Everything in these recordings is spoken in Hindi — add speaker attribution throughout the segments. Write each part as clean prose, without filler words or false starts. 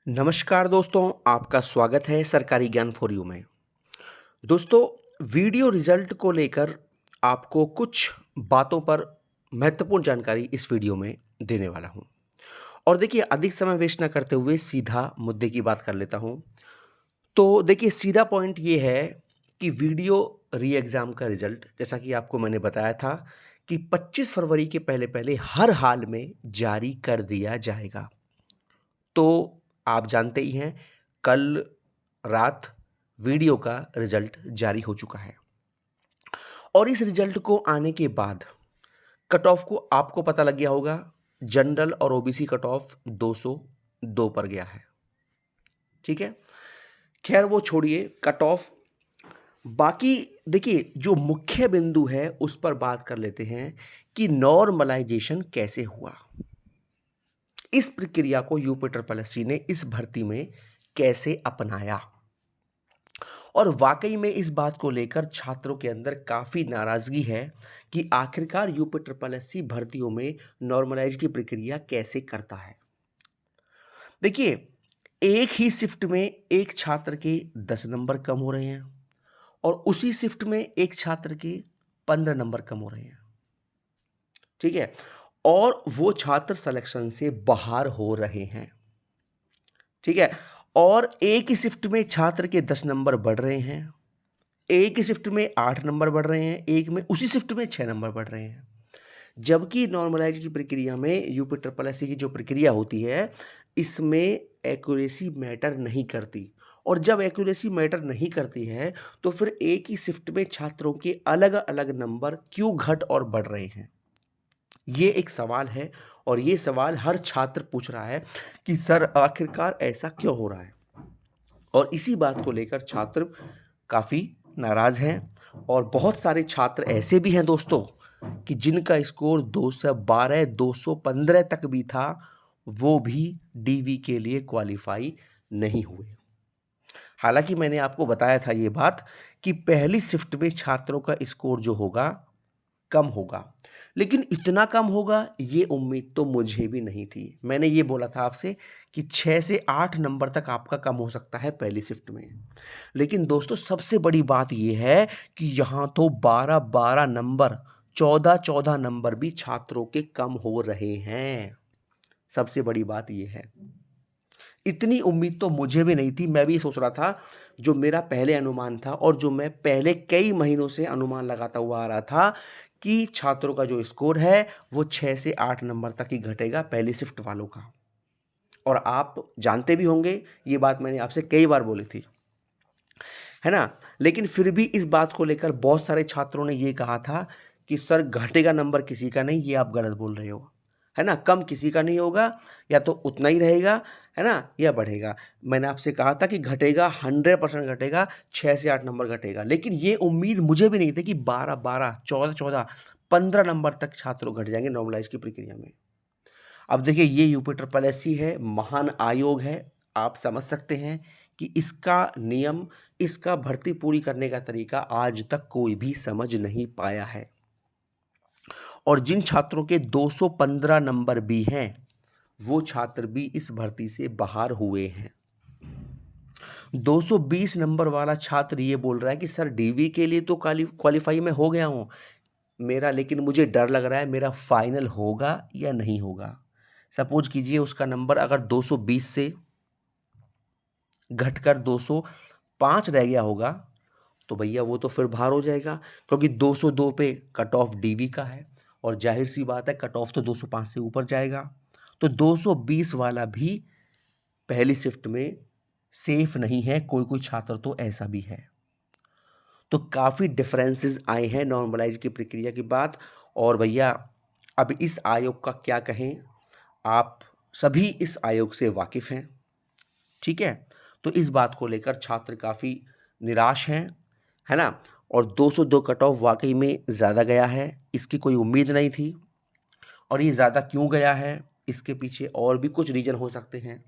Speaker 1: नमस्कार दोस्तों, आपका स्वागत है सरकारी ज्ञान फॉर यू में। दोस्तों, वीडियो रिजल्ट को लेकर आपको कुछ बातों पर महत्वपूर्ण जानकारी इस वीडियो में देने वाला हूं। और देखिए, अधिक समय वेस्ट ना करते हुए सीधा मुद्दे की बात कर लेता हूं। तो देखिए, सीधा पॉइंट ये है कि वीडियो री एग्ज़ाम का रिजल्ट, जैसा कि आपको मैंने बताया था कि 25 फरवरी के पहले-पहले हर हाल में जारी कर दिया जाएगा। तो आप जानते ही हैं, कल रात वीडियो का रिजल्ट जारी हो चुका है और इस रिजल्ट को आने के बाद कट ऑफ को आपको पता लग गया होगा। जनरल और ओबीसी कट ऑफ 202 पर गया है। ठीक है, खैर वो छोड़िए कट ऑफ। बाकी देखिए, जो मुख्य बिंदु है उस पर बात कर लेते हैं कि नॉर्मलाइजेशन कैसे हुआ। इस प्रक्रिया को यूपी ट्रिपल एससी ने इस भर्ती में कैसे अपनाया और वाकई में इस बात को लेकर छात्रों के अंदर काफ़ी नाराज़गी है कि आखिरकार यूपी ट्रिपल एससी भर्तियों में नॉर्मलाइज की प्रक्रिया कैसे करता है। देखिए, एक ही शिफ्ट में एक छात्र के 10 नंबर कम हो रहे हैं और उसी शिफ्ट में एक छात्र के 15 नंबर कम हो रहे हैं। ठीक है, और वो छात्र सिलेक्शन से बाहर हो रहे हैं। ठीक है, और एक ही शिफ्ट में छात्र के 10 नंबर बढ़ रहे हैं, एक ही शिफ्ट में 8 नंबर बढ़ रहे हैं, एक में उसी शिफ्ट में 6 नंबर बढ़ रहे हैं। जबकि नॉर्मलाइज की प्रक्रिया में यूपी ट्रिपल एससी की जो प्रक्रिया होती है, इसमें एक्यूरेसी मैटर नहीं करती। और जब एक्यूरेसी मैटर नहीं करती है, तो फिर एक ही शिफ्ट में छात्रों के अलग-अलग नंबर क्यों घट और बढ़ रहे हैं? ये एक सवाल है और ये सवाल हर छात्र पूछ रहा है कि सर आखिरकार ऐसा क्यों हो रहा है? और इसी बात को लेकर छात्र काफ़ी नाराज़ हैं और बहुत सारे छात्र ऐसे भी हैं दोस्तों कि जिनका स्कोर 212, 215 तक भी था, वो भी डीवी के लिए क्वालिफाई नहीं हुए। हालांकि मैंने आपको बताया था ये बात कि पहली शिफ्ट में छात्रों का स्कोर जो होगा कम होगा, लेकिन इतना कम होगा ये उम्मीद तो मुझे भी नहीं थी। मैंने ये बोला था आपसे कि 6 से 8 नंबर तक आपका कम हो सकता है पहली शिफ्ट में। लेकिन दोस्तों, सबसे बड़ी बात ये है कि यहाँ तो 12-12 नंबर, 14-14 नंबर भी छात्रों के कम हो रहे हैं। सबसे बड़ी बात ये है। इतनी उम्मीद तो मुझे भी नहीं थी। मैं भी सोच रहा था, जो मेरा पहले अनुमान था और जो मैं पहले कई महीनों से अनुमान लगाता हुआ आ रहा था कि छात्रों का जो स्कोर है वो 6 से 8 नंबर तक ही घटेगा पहली शिफ्ट वालों का। और आप जानते भी होंगे, ये बात मैंने आपसे कई बार बोली थी, है ना? लेकिन फिर भी इस बात को लेकर बहुत सारे छात्रों ने ये कहा था कि सर घटेगा नंबर किसी का नहीं, ये आप गलत बोल रहे हो, है ना? कम किसी का नहीं होगा, या तो उतना ही रहेगा, है ना? या बढ़ेगा। मैंने आपसे कहा था कि घटेगा, 100% घटेगा, 6 से 8 नंबर घटेगा। लेकिन ये उम्मीद मुझे भी नहीं थी कि 12-12, 14-14, 15 नंबर तक छात्रों घट जाएँगे नॉर्मलाइज़ की प्रक्रिया में। अब देखिए, ये यूपी ट्रिपल एससी है, महान आयोग है। आप समझ सकते हैं कि इसका नियम, इसका भर्ती पूरी करने का तरीका आज तक कोई भी समझ नहीं पाया है। और जिन छात्रों के 215 नंबर भी हैं, वो छात्र भी इस भर्ती से बाहर हुए हैं। 220 नंबर वाला छात्र ये बोल रहा है कि सर डीवी के लिए तो क्वालीफाई में हो गया हूँ मेरा, लेकिन मुझे डर लग रहा है मेरा फाइनल होगा या नहीं होगा। सपोज कीजिए उसका नंबर अगर 220 से घटकर 205 रह गया होगा, तो भैया वो तो फिर बाहर हो जाएगा, क्योंकि 202 पे कट ऑफ डीवी का है और जाहिर सी बात है कट ऑफ तो 205 से ऊपर जाएगा। तो 220 वाला भी पहली शिफ्ट में सेफ नहीं है। कोई छात्र तो ऐसा भी है। तो काफ़ी डिफरेंसेस आए हैं नॉर्मलाइज की प्रक्रिया की बात। और भैया, अब इस आयोग का क्या कहें, आप सभी इस आयोग से वाकिफ़ हैं। ठीक है, तो इस बात को लेकर छात्र काफ़ी निराश हैं, है ना? और 202 कट ऑफ वाकई में ज़्यादा गया है, इसकी कोई उम्मीद नहीं थी। और ये ज़्यादा क्यों गया है, इसके पीछे और भी कुछ रीज़न हो सकते हैं।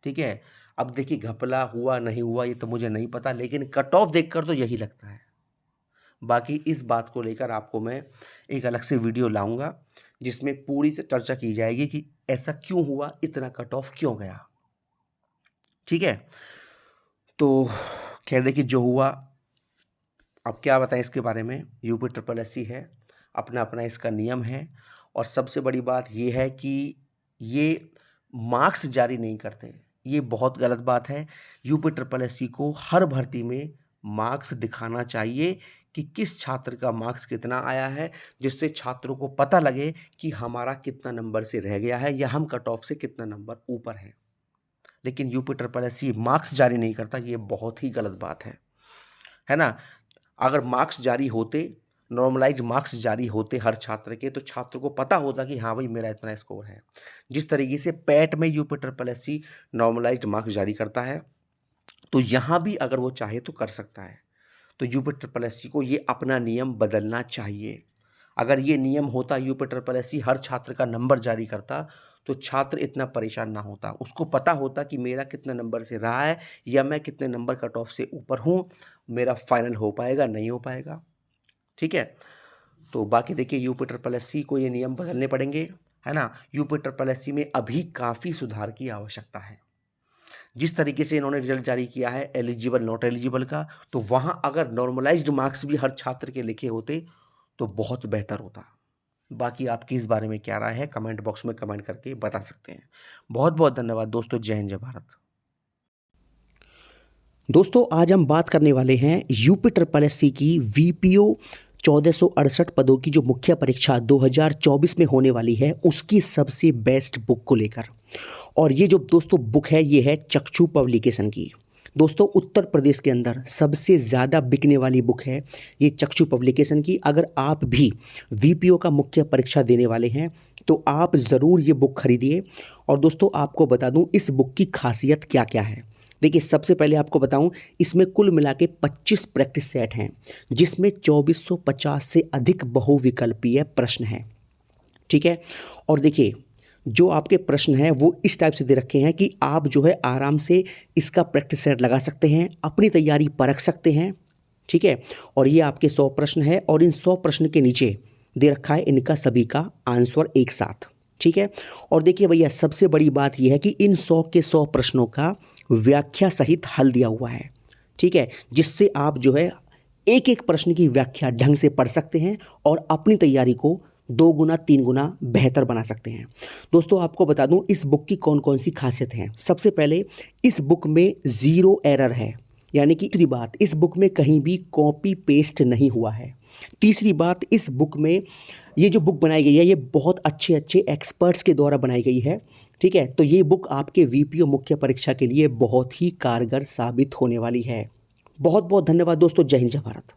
Speaker 1: ठीक है, अब देखिए, घपला हुआ नहीं हुआ ये तो मुझे नहीं पता, लेकिन कट ऑफ देखकर तो यही लगता है। बाकी इस बात को लेकर आपको मैं एक अलग से वीडियो लाऊंगा, जिसमें पूरी चर्चा की जाएगी कि ऐसा क्यों हुआ, इतना कट ऑफ क्यों गया। ठीक है। तो खैर देखिए जो हुआ, अब क्या बताएं इसके बारे में। यूपी ट्रिपल एससी है, अपना अपना इसका नियम है, और सबसे बड़ी बात ये है कि ये मार्क्स जारी नहीं करते। ये बहुत गलत बात है। यूपी ट्रिपल एससी को हर भर्ती में मार्क्स दिखाना चाहिए कि किस छात्र का मार्क्स कितना आया है, जिससे छात्रों को पता लगे कि हमारा कितना नंबर से रह गया है या हम कट ऑफ से कितना नंबर ऊपर है। लेकिन यूपी ट्रिपल एससी मार्क्स जारी नहीं करता, ये बहुत ही गलत बात है ना। अगर मार्क्स जारी होते, नॉर्मलाइज मार्क्स जारी होते हर छात्र के, तो छात्र को पता होता कि हाँ भाई मेरा इतना स्कोर है। जिस तरीके से पैट में UP triple SC normalised marks जारी करता है, तो यहाँ भी अगर वो चाहे तो कर सकता है। तो यूपी ट्रिपल एससी को ये अपना नियम बदलना चाहिए। अगर ये नियम होता, यूपी ट्रिपल एससी हर छात्र का नंबर जारी करता, तो छात्र इतना परेशान ना होता। उसको पता होता कि मेरा कितने नंबर से रहा है या मैं कितने नंबर कट ऑफ से ऊपर हूँ, मेरा फाइनल हो पाएगा नहीं हो पाएगा। ठीक है। तो बाकी देखिए यूपी ट्रिपल एससी को ये नियम बदलने पड़ेंगे, है ना। यूपी ट्रिपल एससी में अभी काफ़ी सुधार की आवश्यकता है। जिस तरीके से इन्होंने रिजल्ट जारी किया है एलिजिबल नॉट एलिजिबल का, तो वहाँ अगर नॉर्मलाइज्ड मार्क्स भी हर छात्र के लिखे होते तो बहुत बेहतर होता। बाकी आपकी इस बारे में क्या राय है, कमेंट बॉक्स में कमेंट करके बता सकते हैं। बहुत बहुत धन्यवाद दोस्तों। जय हिंद, जय भारत।
Speaker 2: दोस्तों आज हम बात करने वाले हैं यूपी ट्रिपल एससी की वीपीओ 1468 पदों की जो मुख्य परीक्षा 2024 में होने वाली है, उसकी सबसे बेस्ट बुक को लेकर। और ये जो दोस्तों बुक है, ये है चक्षु पब्लिकेशन की। दोस्तों उत्तर प्रदेश के अंदर सबसे ज़्यादा बिकने वाली बुक है ये चक्षु पब्लिकेशन की। अगर आप भी वीपीओ का मुख्य परीक्षा देने वाले हैं तो आप ज़रूर ये बुक खरीदिए। और दोस्तों आपको बता दूं इस बुक की खासियत क्या क्या है। देखिए सबसे पहले आपको बताऊं, इसमें कुल मिला के 25 प्रैक्टिस सेट हैं, जिसमें 2450 से अधिक बहुविकल्पीय प्रश्न हैं। ठीक है। और देखिए जो आपके प्रश्न हैं वो इस टाइप से दे रखे हैं कि आप जो है आराम से इसका प्रैक्टिस सेट लगा सकते हैं, अपनी तैयारी परख सकते हैं। ठीक है। और ये आपके 100 प्रश्न है, और इन 100 प्रश्न के नीचे दे रखा है इनका सभी का आंसर एक साथ। ठीक है। और देखिए भैया सबसे बड़ी बात यह है कि इन 100 के 100 प्रश्नों का व्याख्या सहित हल दिया हुआ है। ठीक है। जिससे आप जो है एक एक प्रश्न की व्याख्या ढंग से पढ़ सकते हैं और अपनी तैयारी को 2 गुना 3 गुना बेहतर बना सकते हैं। दोस्तों आपको बता दूं इस बुक की कौन कौन सी खासियत हैं। सबसे पहले इस बुक में 0 एरर है, यानी कि दूसरी बात इस बुक में कहीं भी कॉपी पेस्ट नहीं हुआ है। तीसरी बात इस बुक में ये जो बुक बनाई गई है ये बहुत अच्छे अच्छे एक्सपर्ट्स के द्वारा बनाई गई है। ठीक है। तो ये बुक आपके वीपीओ मुख्य परीक्षा के लिए बहुत ही कारगर साबित होने वाली है। बहुत बहुत धन्यवाद दोस्तों। जय हिंद, जय भारत।